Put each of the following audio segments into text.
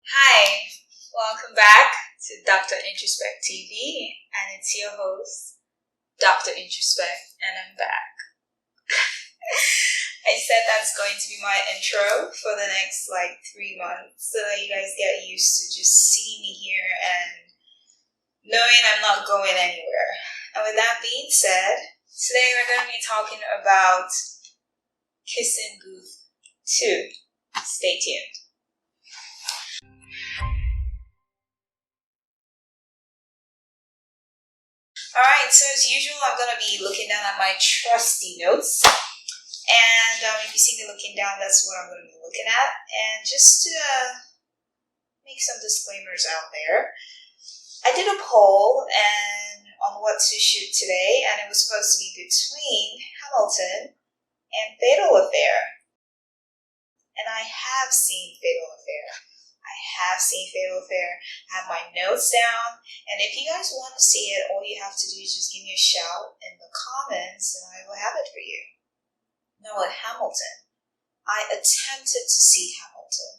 Hi, welcome back to Dr. Introspect TV, and it's your host, Dr. Introspect, and I'm back. I said that's going to be my intro for the next 3 months so that you guys get used to just seeing me here and knowing I'm not going anywhere. And with that being said, today we're going to be talking about Kissing Booth 2. Stay tuned. Alright, so as usual, I'm going to be looking down at my trusty notes. And if you see me looking down, that's what I'm going to be looking at. And just to make some disclaimers out there, I did a poll on what to shoot today, and it was supposed to be between Hamilton and Fatal Affair. And I have seen Fatal Affair. I have my notes down, and if you guys want to see it, all you have to do is just give me a shout in the comments, and I will have it for you. Now at Hamilton, I attempted to see Hamilton,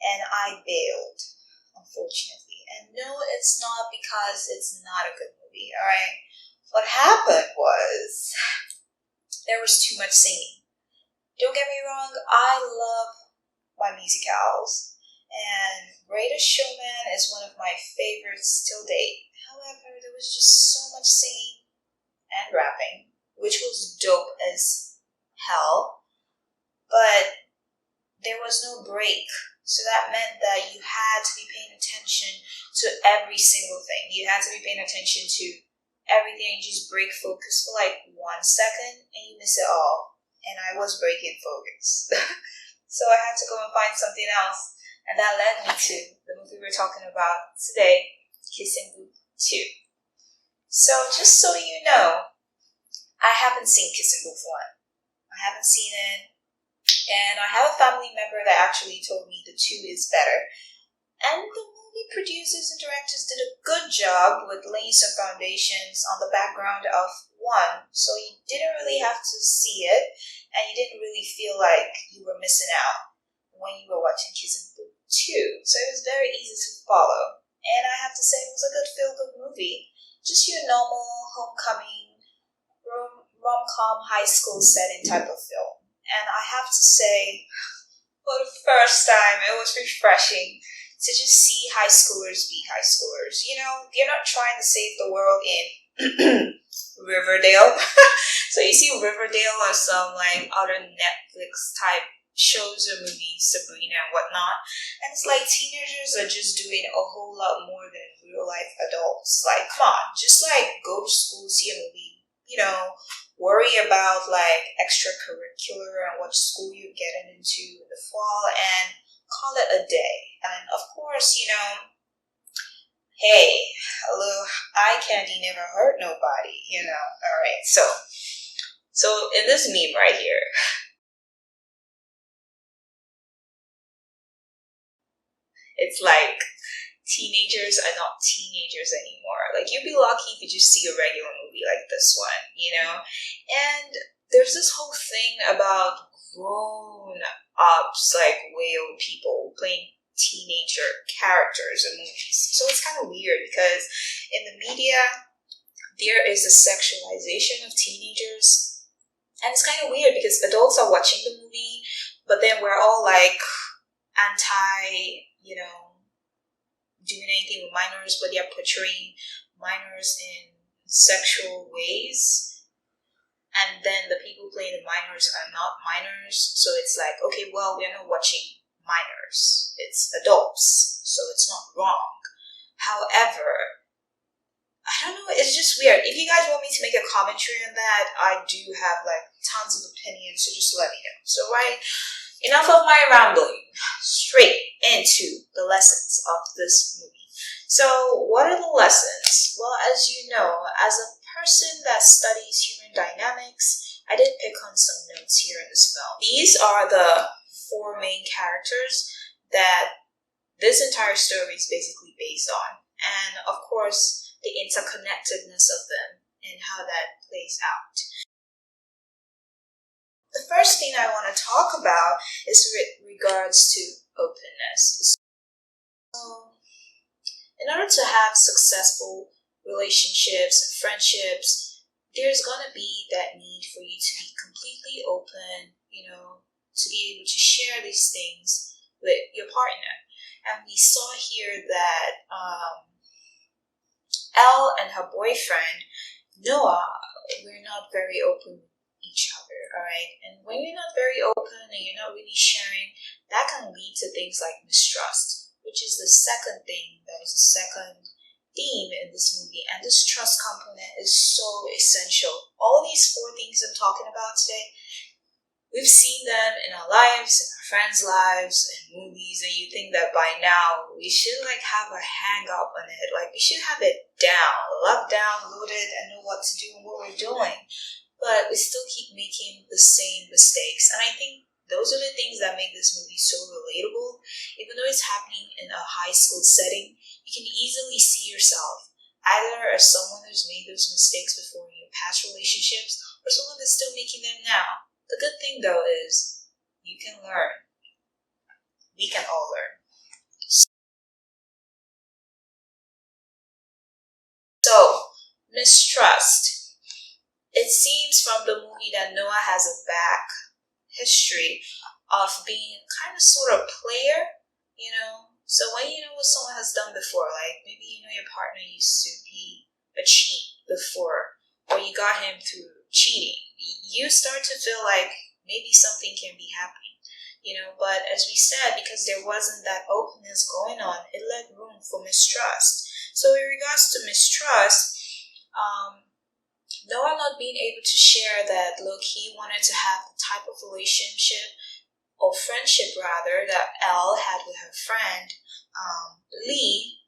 and I bailed, unfortunately. And no, it's not because it's not a good movie, alright? What happened was, there was too much singing. Don't get me wrong, I love my musicals. And Greatest Showman is one of my favorites till date. However, there was just so much singing and rapping, which was dope as hell, but there was no break. So that meant that you had to be paying attention to every single thing. You had to be paying attention to everything. You just break focus for 1 second and you miss it all. And I was breaking focus. So I had to go and find something else. And that led me to the movie we're talking about today, Kissing Booth 2. So just so you know, I haven't seen Kissing Booth 1. I haven't seen it. And I have a family member that actually told me the 2 is better. And the movie producers and directors did a good job with laying some foundations on the background of 1. So you didn't really have to see it, and you didn't really feel like you were missing out when you were watching Kissing Booth 2. So it was very easy to follow. And I have to say, it was a good feel-good movie. Just your normal homecoming, rom-com high school setting type of film. And I have to say, for the first time, it was refreshing to just see high schoolers be high schoolers. You know, they're not trying to save the world in Riverdale. So you see Riverdale or some other Netflix type shows or movies, Sabrina and whatnot, and it's like teenagers are just doing a whole lot more than real life adults. Come on, just go to school, see a movie, worry about extracurricular and what school you're getting into in the fall, and call it a day. And of course, hey, a little eye candy never hurt nobody, Alright, so in this meme right here, it's like teenagers are not teenagers anymore. You'd be lucky if you just see a regular movie like this one, And there's this whole thing about grown ups, way old people playing teenager characters in movies. So it's kind of weird because in the media, there is a sexualization of teenagers. And it's kind of weird because adults are watching the movie, but then we're all anti, doing anything with minors, but they're portraying minors in sexual ways. And then the people playing the minors are not minors. So it's okay, well, we're not watching minors. It's adults. So it's not wrong. However, I don't know, it's just weird. If you guys want me to make a commentary on that, I do have tons of opinions, so just let me know. So enough of my rambling. Straight into the lessons of this movie. So, what are the lessons? Well, as you know, as a person that studies human dynamics, I did pick on some notes here in this film. These are the 4 main characters that this entire story is basically based on. And, of course, the interconnectedness of them and how that plays out. The first thing I want to talk about is with regards to openness. order to have successful relationships and friendships, there's going to be that need for you to be completely open, to be able to share these things with your partner. And we saw here that Elle and her boyfriend, Noah, were not very open with each other, all right? And when you're not very open and you're not really sharing, that can lead to things like mistrust, which is the second thing, that is the second theme in this movie. And this trust component is so essential. All these four things I'm talking about today, we've seen them in our lives, in our friends' lives, in movies, and you think that by now we should have a hang up on it. We should have it locked down, loaded, and know what to do and what we're doing. But we still keep making the same mistakes. And I think those are the things that make this movie so relatable. Even though it's happening in a high school setting, you can easily see yourself either as someone who's made those mistakes before in your past relationships or someone that's still making them now. The good thing, though, is you can learn. We can all learn. So, mistrust. It seems from the movie that Noah has a back history of being kind of sort of player, So when you know what someone has done before, maybe your partner used to be a cheat before, or you got him through cheating, you start to feel like maybe something can be happening, but as we said, because there wasn't that openness going on, it left room for mistrust. So in regards to mistrust, Noah not being able to share that, look, he wanted to have the type of relationship or friendship rather that Elle had with her friend Lee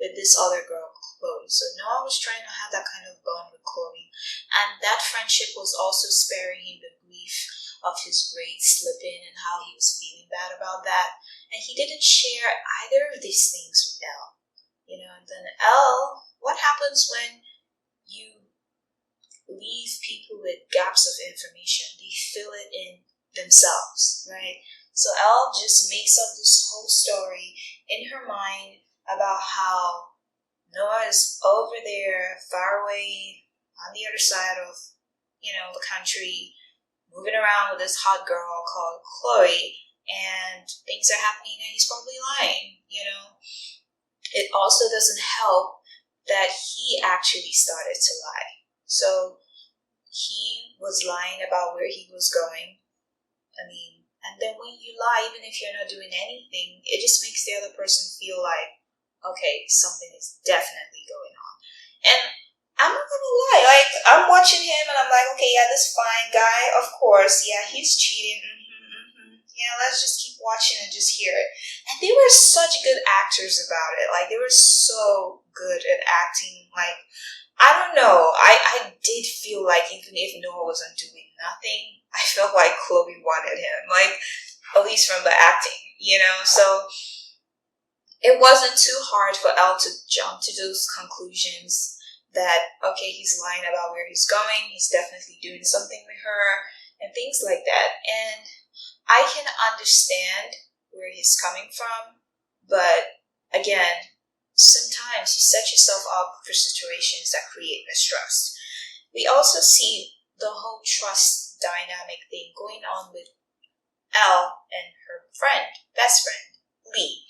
with this other girl, Chloe. So Noah was trying to have that kind of bond with Chloe. And that friendship was also sparing him the grief of his grades slipping and how he was feeling bad about that. And he didn't share either of these things with Elle. And then Elle, what happens when you leave people with gaps of information? They fill it in themselves, right? So Elle just makes up this whole story in her mind about how Noah is over there, far away, on the other side of, the country, moving around with this hot girl called Chloe, and things are happening and he's probably lying, It also doesn't help that he actually started to lie. So he was lying about where he was going. And then when you lie, even if you're not doing anything, it just makes the other person feel like, okay, something is definitely going on. And I'm not gonna lie, I'm watching him and I'm like, okay, yeah, this fine guy, of course, yeah, he's cheating, yeah, let's just keep watching and just hear it. And they were such good actors about it, they were so good at acting, I don't know, I did feel like even if Noah wasn't doing nothing, I felt like Chloe wanted him, at least from the acting, so it wasn't too hard for Elle to jump to those conclusions that, okay, he's lying about where he's going, he's definitely doing something with her, and things like that. And I can understand where he's coming from, but again, sometimes you set yourself up for situations that create mistrust. We also see the whole trust dynamic thing going on with Elle and her best friend, Lee.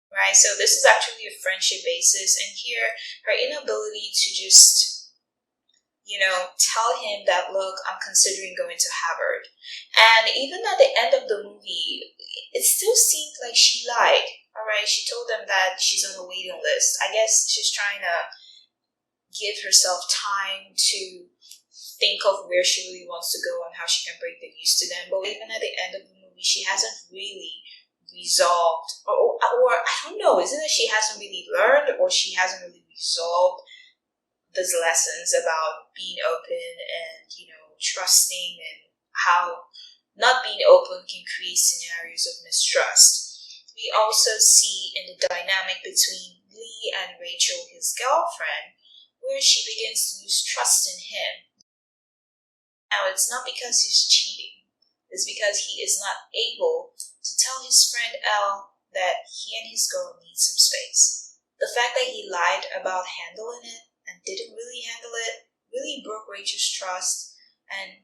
Right? So this is actually a friendship basis, and here her inability to just, tell him that, look, I'm considering going to Harvard. And even at the end of the movie, it still seemed like she lied. All right, she told them that she's on a waiting list. I guess she's trying to give herself time to think of where she really wants to go and how she can break the news to them. But even at the end of the movie, she hasn't really resolved, or I don't know, is it that she hasn't really learned, or she hasn't really resolved those lessons about being open and, trusting, and how not being open can create scenarios of mistrust. We also see in the dynamic between Lee and Rachel, his girlfriend, where she begins to lose trust in him. Now, it's not because he's cheating. It's because he is not able to tell his friend Elle that he and his girl need some space. The fact that he lied about handling it and didn't really handle it really broke Rachel's trust and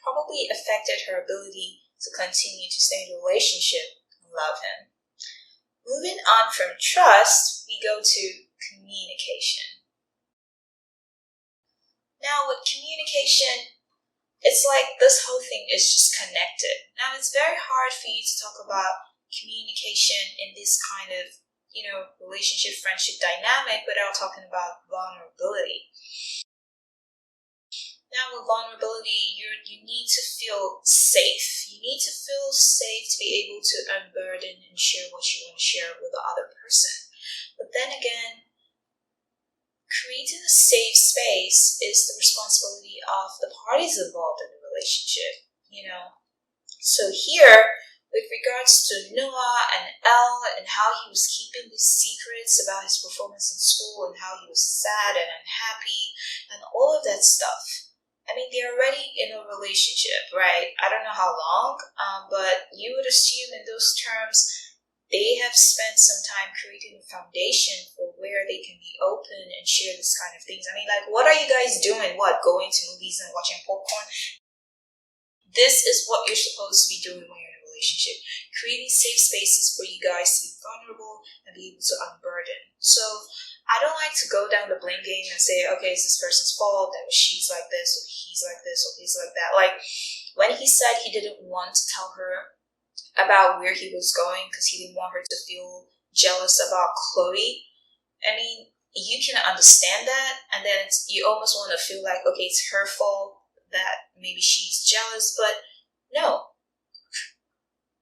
probably affected her ability to continue to stay in the relationship and love him. Moving on from trust, we go to communication. Now, with communication, it's like this whole thing is just connected. Now, it's very hard for you to talk about communication in this kind of, relationship, friendship dynamic without talking about vulnerability. Now, with vulnerability, you need to feel safe. You need to feel safe to be able to unburden and share what you want to share with the other person. But then again, creating a safe space is the responsibility of the parties involved in the relationship, So here, with regards to Noah and Elle and how he was keeping these secrets about his performance in school and how he was sad and unhappy and all of that stuff. I mean, they're already in a relationship, right? I don't know how long, but you would assume in those terms, they have spent some time creating a foundation for where they can be open and share this kind of things. I mean, like, what are you guys doing? What, going to movies and watching popcorn? This is what you're supposed to be doing when you're in a relationship. Creating safe spaces for you guys to be vulnerable and be able to unburden. So I don't like to go down the blame game and say, okay, it's this person's fault, that she's like this, or he's like this, or he's like that. Like, when he said he didn't want to tell her about where he was going because he didn't want her to feel jealous about Chloe, I mean, you can understand that, and then you almost want to feel like, okay, it's her fault that maybe she's jealous, but no.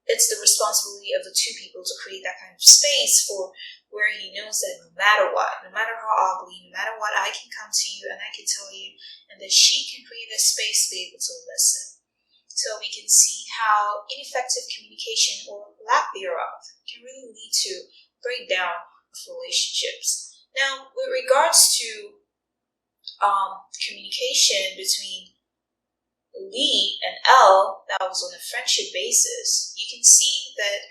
It's the responsibility of the two people to create that kind of space for where he knows that no matter what, no matter how ugly, no matter what, I can come to you and I can tell you, and that she can create a space to be able to listen. So we can see how ineffective communication or lack thereof can really lead to breakdown of relationships. Now, with regards to communication between Lee and Elle that was on a friendship basis, you can see that,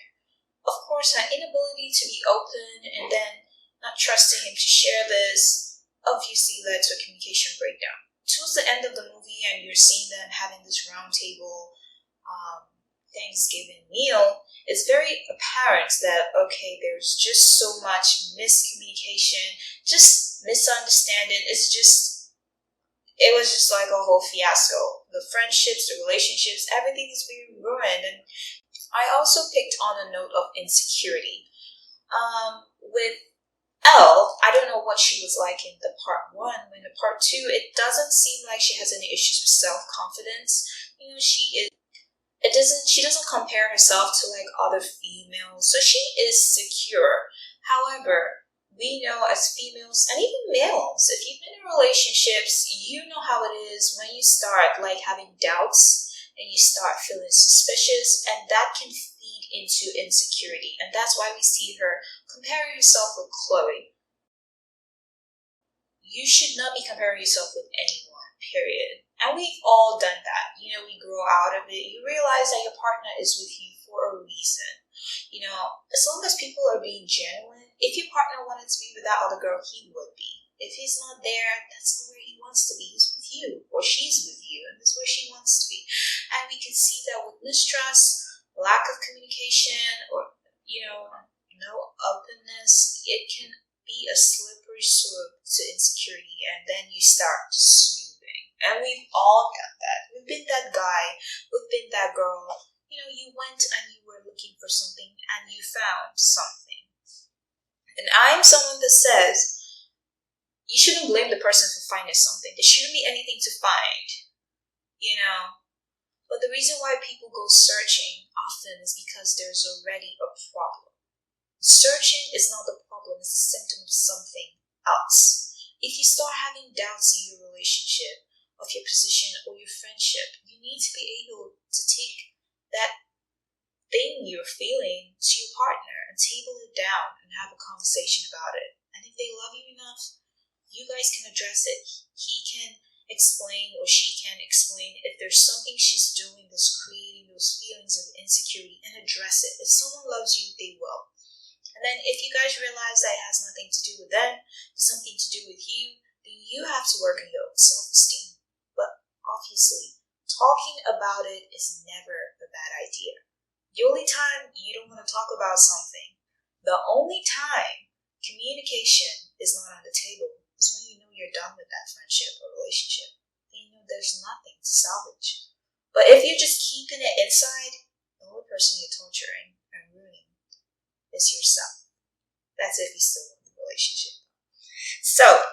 of course, her inability to be open and then not trusting him to share this obviously led to a communication breakdown. Towards the end of the movie, and you're seeing them having this round table Thanksgiving meal, it's very apparent that, okay, there's just so much miscommunication, just misunderstanding. It was just like a whole fiasco. The friendships, the relationships, everything is being ruined. And I also picked on a note of insecurity. With Elle, I don't know what she was like in the part 1. When the part 2, it doesn't seem like she has any issues with self-confidence. She doesn't compare herself to like other females, so she is secure. However, we know as females and even males, if you've been in relationships, you know how it is when you start like having doubts and you start feeling suspicious, and that can feed into insecurity. And that's why we see her comparing herself with Chloe. You should not be comparing yourself with anyone, period. And we've all done that. We grow out of it. You realize that your partner is with you for a reason. As long as people are being genuine, if your partner wanted to be with that other girl, he would be. If he's not there, that's not where he wants to be. He's with you, or she's with you, and that's where she wants to be. And we can see that with mistrust, lack of communication, or, no openness, it can be a slippery slope to insecurity, and then you start snooping. And we've all done that. We've been that guy, we've been that girl. You went and you were looking for something and you found something. And I'm someone that says, you shouldn't blame the person for finding something. There shouldn't be anything to find, But the reason why people go searching often is because there's already a problem. Searching is not the problem, it's a symptom of something else. If you start having doubts in your relationship, of your position or your friendship, you need to be able to take that thing you're feeling to your partner and table it down and have a conversation about it. And if they love you enough, you guys can address it. He can explain, or she can explain, if there's something she's doing that's creating those feelings of insecurity, and address it. If someone loves you, they will. And then if you guys realize that it has nothing to do with them, it's something to do with you, then you have to work on your own self-esteem. But obviously, talking about it is never a bad idea. The only time you don't want to talk about something, the only time communication is not on the table, is when you know you're done with that friendship or relationship. Then you know there's nothing to salvage. But if you're just keeping it inside, the only person you're torturing and ruining is yourself. That's if you still want the relationship. So,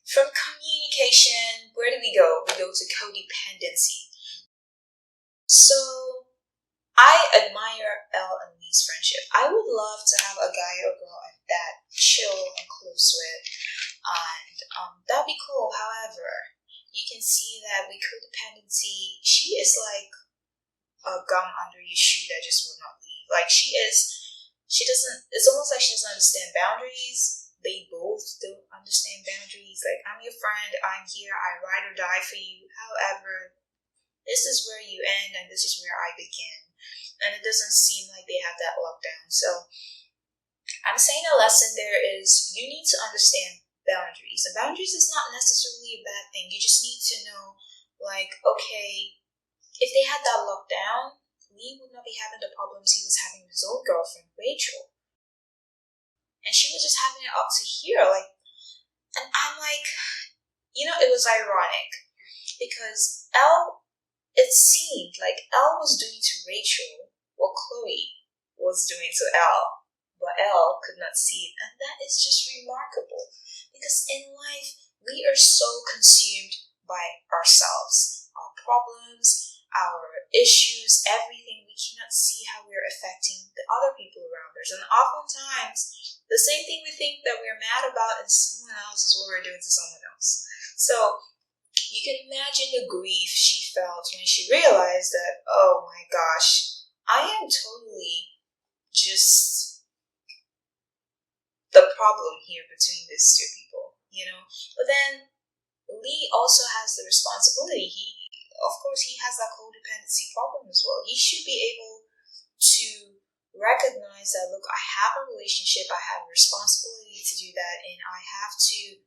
from communication, where do we go? We go to codependency. So, I admire Elle and Lee's friendship. I would love to have a guy or girl I'm that chill and close with, and that'd be cool. However, you can see that with codependency, she is like a gum under your shoe that just will not leave. Like it's almost like she doesn't understand boundaries. They both don't understand boundaries. Like, I'm your friend, I'm here, I ride or die for you. However, this is where you end and this is where I begin. And it doesn't seem like they have that lockdown. So I'm saying a lesson there is you need to understand boundaries. And boundaries is not necessarily a bad thing. You just need to know, like, okay, if they had that lockdown, Lee would not be having the problems he was having with his old girlfriend, Rachel. And she was just having it up to here. Like, and I'm like, it was ironic. Because it seemed like Elle was doing to Rachel what Chloe was doing to Elle, but Elle could not see it, and that is just remarkable. Because in life, we are so consumed by ourselves, our problems, our issues, everything. We cannot see how we're affecting the other people around us, and oftentimes, the same thing we think that we're mad about in someone else is what we're doing to someone else. So, you can imagine the grief she felt when she realized that, oh my gosh, I am totally just the problem here between these two people, But then Lee also has the responsibility. Of course, he has that codependency problem as well. He should be able to recognize that, look, I have a relationship, I have a responsibility to do that, and I have to,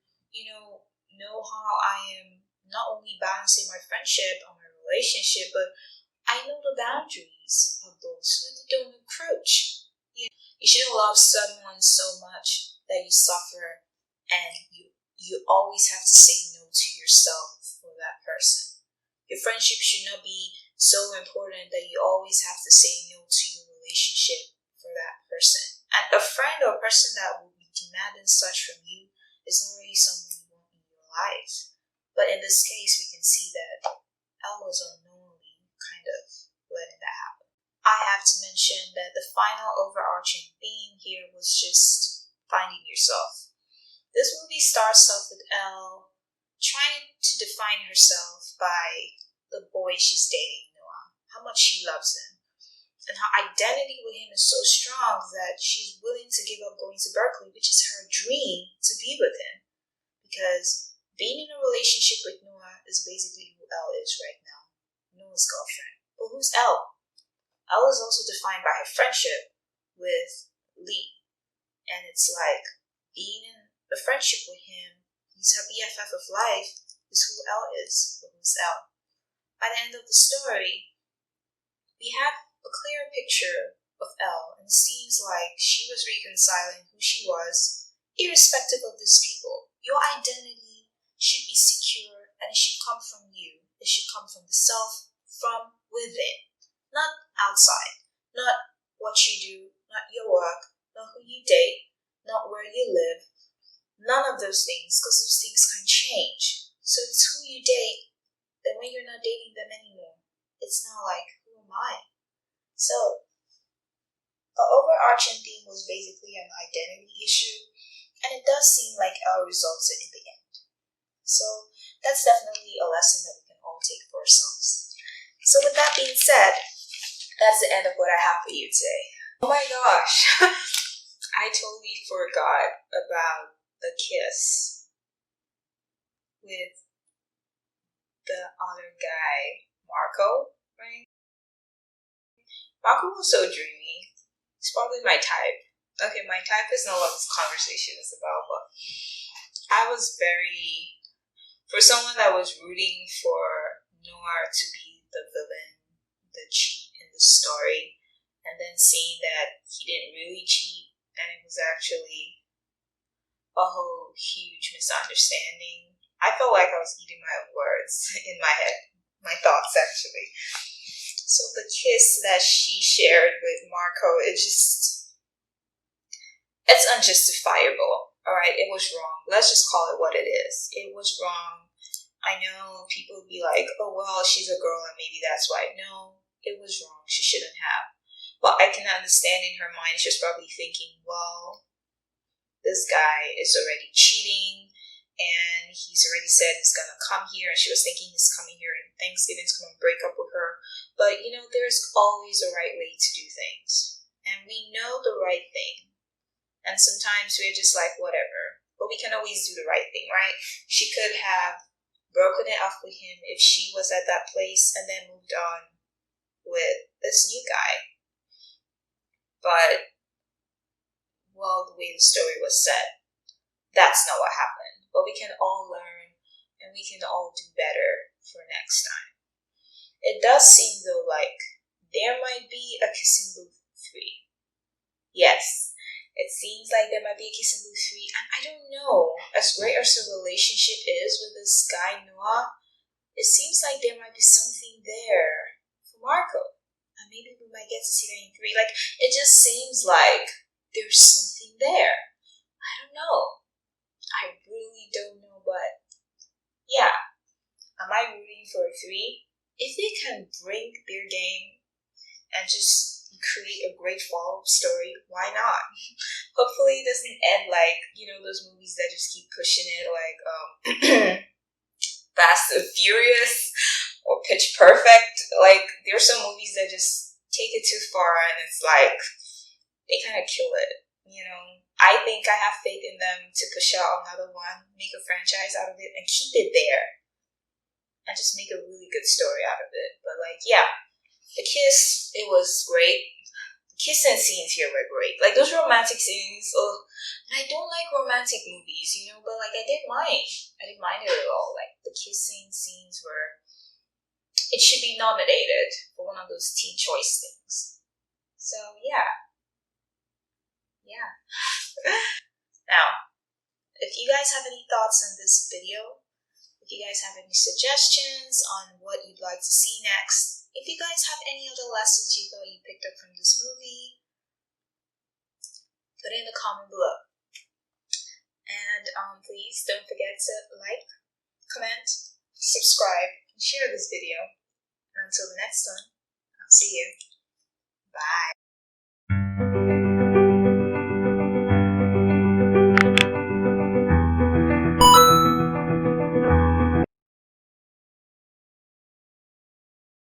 know how I am not only balancing my friendship or my relationship, but I know the boundaries of those so they don't encroach. You shouldn't love someone so much that you suffer, and you always have to say no to yourself for that person. Your friendship should not be so important that you always have to say no to your relationship for that person. And a friend or a person that will be demanding such from you is not really someone you want in your life. But in this case, we can see that Elle was unknowingly kind of letting that happen. I have to mention that the final overarching theme here was just finding yourself. This movie starts off with Elle trying to define herself by the boy she's dating, Noah, how much she loves him. And her identity with him is so strong that she's willing to give up going to Berkeley, which is her dream, to be with him. Because being in a relationship with Noah is basically who Elle is right now. Noah's girlfriend. But who's Elle? Elle is also defined by her friendship with Lee. And it's like, being in a friendship with him, he's her BFF of life, is who Elle is. But who's Elle? By the end of the story, we have a clear picture of Elle, and it seems like she was reconciling who she was, irrespective of these people. Your identity should be secure, and it should come from you. It should come from the self, from within, not outside. Not what you do, not your work, not who you date, not where you live. None of those things, because those things can change. So it's who you date, then when you're not dating them anymore, it's not like, who am I? So, the overarching theme was basically an identity issue, and it does seem like Elle resolves it in the end. So, that's definitely a lesson that we can all take for ourselves. So, with that being said, that's the end of what I have for you today. Oh my gosh, I totally forgot about the kiss with the other guy, Marco, right? Marco was so dreamy. He's probably my type. Okay, my type is not what this conversation is about, but I was very, for someone that was rooting for Noir to be the villain, the cheat in the story, and then seeing that he didn't really cheat and it was actually a whole huge misunderstanding. I felt like I was eating my own words in my head, my thoughts actually. So the kiss that she shared with Marco, it's unjustifiable. Alright, it was wrong. Let's just call it what it is. It was wrong. I know people would be like, oh well, she's a girl and maybe that's why. No, it was wrong. She shouldn't have. But I can understand in her mind, she was probably thinking, well, this guy is already cheating and he's already said he's gonna come here, and she was thinking he's coming here and Thanksgiving's gonna break up with her. But there's always a right way to do things. And we know the right thing. And sometimes we're just like, whatever. But we can always do the right thing, right? She could have broken it off with him if she was at that place and then moved on with this new guy. But, well, the way the story was set, that's not what happened. But we can all learn and we can all do better for next time. It does seem though like there might be a Kissing Booth 3. Yes, it seems like there might be a Kissing Booth 3. And I don't know, as great as the relationship is with this guy Noah, it seems like there might be something there for Marco. And maybe we might get to see that in 3. Like, it just seems like there's something there. I don't know. I really don't know, but yeah. Am I rooting for a 3? If they can bring their game and just create a great follow-up story, why not? Hopefully it doesn't end like, those movies that just keep pushing it, like Fast and Furious or Pitch Perfect. Like, there's some movies that just take it too far and it's like, they kind of kill it, I think I have faith in them to push out another one, make a franchise out of it, and keep it there. And just make a really good story out of it. But yeah, the kiss, it was great. The kissing scenes here were great. Like, those romantic scenes, and I don't like romantic movies, but I didn't mind. I didn't mind it at all. Like, the kissing scenes it should be nominated for one of those teen choice things. So, yeah. Now, if you guys have any thoughts on this video, if you guys have any suggestions on what you'd like to see next, if you guys have any other lessons you thought you picked up from this movie, put it in the comment below. And please don't forget to like, comment, subscribe, and share this video. And until the next one, I'll see you. Bye.